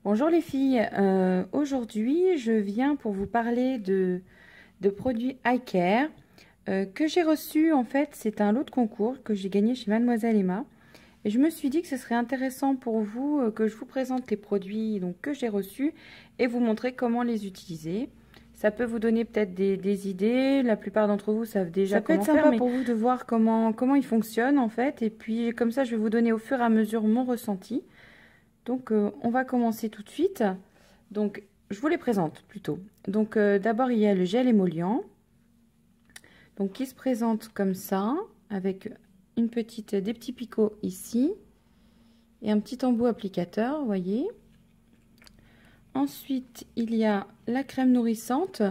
Bonjour les filles, aujourd'hui je viens pour vous parler de produits eye care que j'ai reçus. En fait, c'est un lot de concours que j'ai gagné chez Mademoiselle Emma et je me suis dit que ce serait intéressant pour vous que je vous présente les produits donc, que j'ai reçus et vous montrer comment les utiliser. Ça peut vous donner peut-être des idées, la plupart d'entre vous savent déjà comment faire. Ça peut être sympa pour vous de voir comment ils fonctionnent en fait, et puis comme ça je vais vous donner au fur et à mesure mon ressenti. Donc, on va commencer tout de suite. Donc, je vous les présente plutôt. Donc, d'abord, il y a le gel émollient. Donc, qui se présente comme ça, avec des petits picots ici. Et un petit embout applicateur, vous voyez. Ensuite, il y a la crème nourrissante,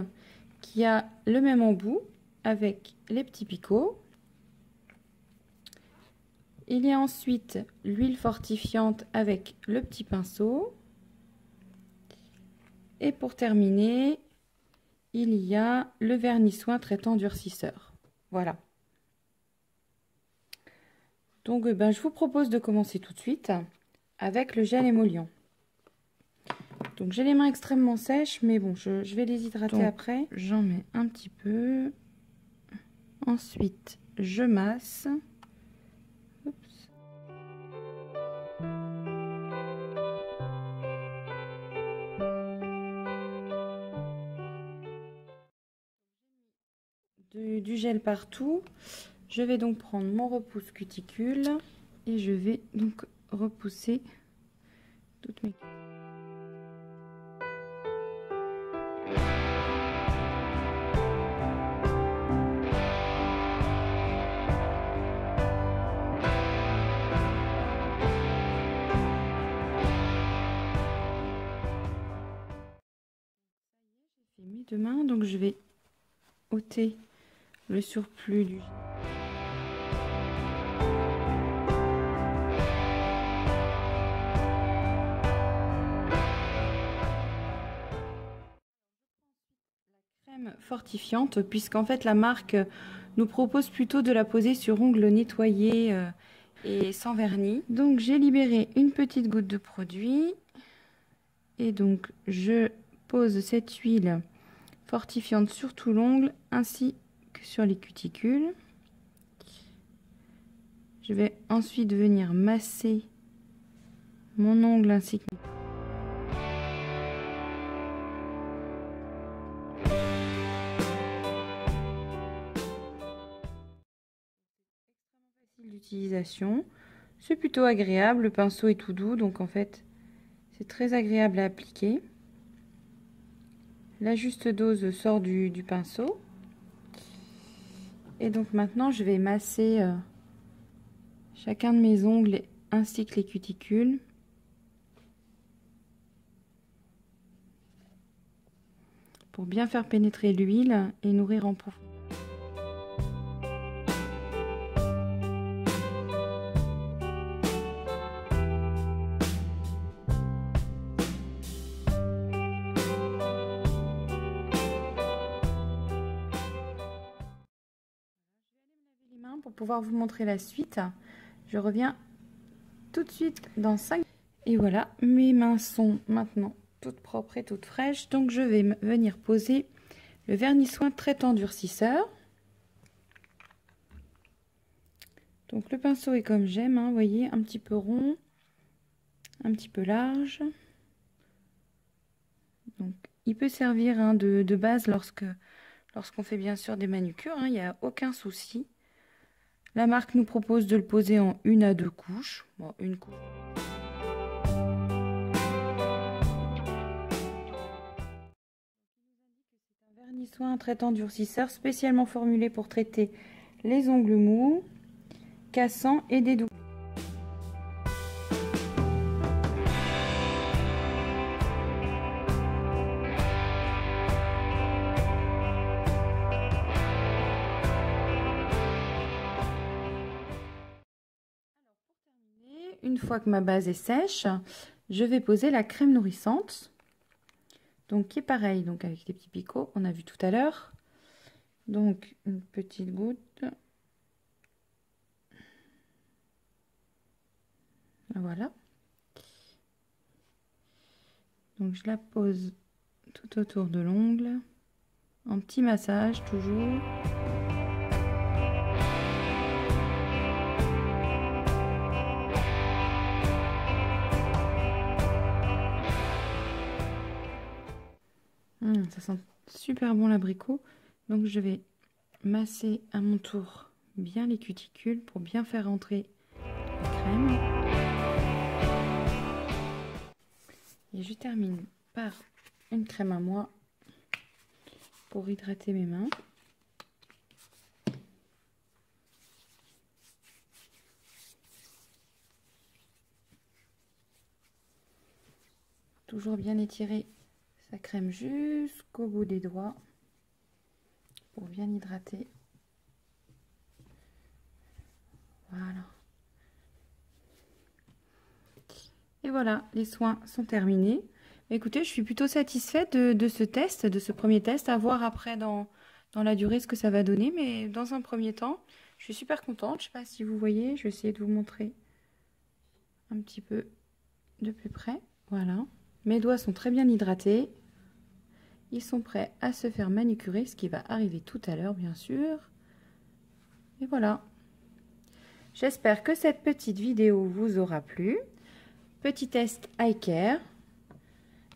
qui a le même embout, avec les petits picots. Il y a ensuite l'huile fortifiante avec le petit pinceau. Et pour terminer, il y a le vernis soin traitant durcisseur. Voilà. Donc, je vous propose de commencer tout de suite avec le gel émollient. Donc, j'ai les mains extrêmement sèches, mais bon, je vais les hydrater après. J'en mets un petit peu. Ensuite, je masse. Oups. Du gel partout. Je vais donc prendre mon repousse cuticule et je vais donc repousser toutes mes... J'ai mis deux mains, donc je vais ôter le surplus du gel. Crème fortifiante, puisqu'en fait la marque nous propose plutôt de la poser sur ongles nettoyés et sans vernis. Donc j'ai libéré une petite goutte de produit et donc je pose cette huile fortifiante sur tout l'ongle ainsi que sur les cuticules. Je vais ensuite venir masser mon ongle ainsi que d'utilisation. C'est plutôt agréable, le pinceau est tout doux, donc en fait c'est très agréable à appliquer. La juste dose sort du pinceau. Et donc maintenant je vais masser chacun de mes ongles ainsi que les cuticules. Pour bien faire pénétrer l'huile et nourrir en profondeur. Pour pouvoir vous montrer la suite, je reviens tout de suite dans 5. Et voilà, mes mains sont maintenant toutes propres et toutes fraîches, donc je vais venir poser le vernis soin traitant durcisseur. Donc le pinceau est comme j'aime, hein, vous voyez, un petit peu rond, un petit peu large. Donc il peut servir hein, de base lorsqu'on fait bien sûr des manucures, il n'y a aucun souci. La marque nous propose de le poser en 1 à 2 couches. Bon, une couche. C'est un vernis soin traitant durcisseur spécialement formulé pour traiter les ongles mous, cassants et dédoublés. Une fois que ma base est sèche, je vais poser la crème nourrissante. Donc qui est pareil, donc avec les petits picots, on a vu tout à l'heure. Donc une petite goutte. Voilà. Donc je la pose tout autour de l'ongle, en petit massage toujours. Ça sent super bon l'abricot. Donc je vais masser à mon tour bien les cuticules pour bien faire rentrer la crème. Et je termine par une crème à moi pour hydrater mes mains. Toujours bien étirer sa crème jusqu'au bout des doigts pour bien hydrater. Voilà. Et voilà, les soins sont terminés. Écoutez, je suis plutôt satisfaite de ce test, de ce premier test. À voir après dans la durée ce que ça va donner. Mais dans un premier temps, je suis super contente. Je ne sais pas si vous voyez, je vais essayer de vous montrer un petit peu de plus près. Voilà. Mes doigts sont très bien hydratés. Ils sont prêts à se faire manicurer, ce qui va arriver tout à l'heure, bien sûr. Et voilà. J'espère que cette petite vidéo vous aura plu. Petit test Eye Care.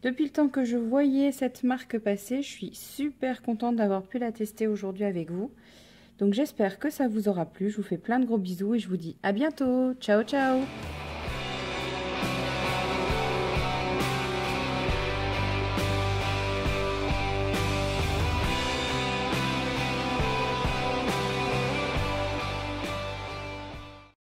Depuis le temps que je voyais cette marque passer, je suis super contente d'avoir pu la tester aujourd'hui avec vous. Donc j'espère que ça vous aura plu. Je vous fais plein de gros bisous et je vous dis à bientôt. Ciao, ciao!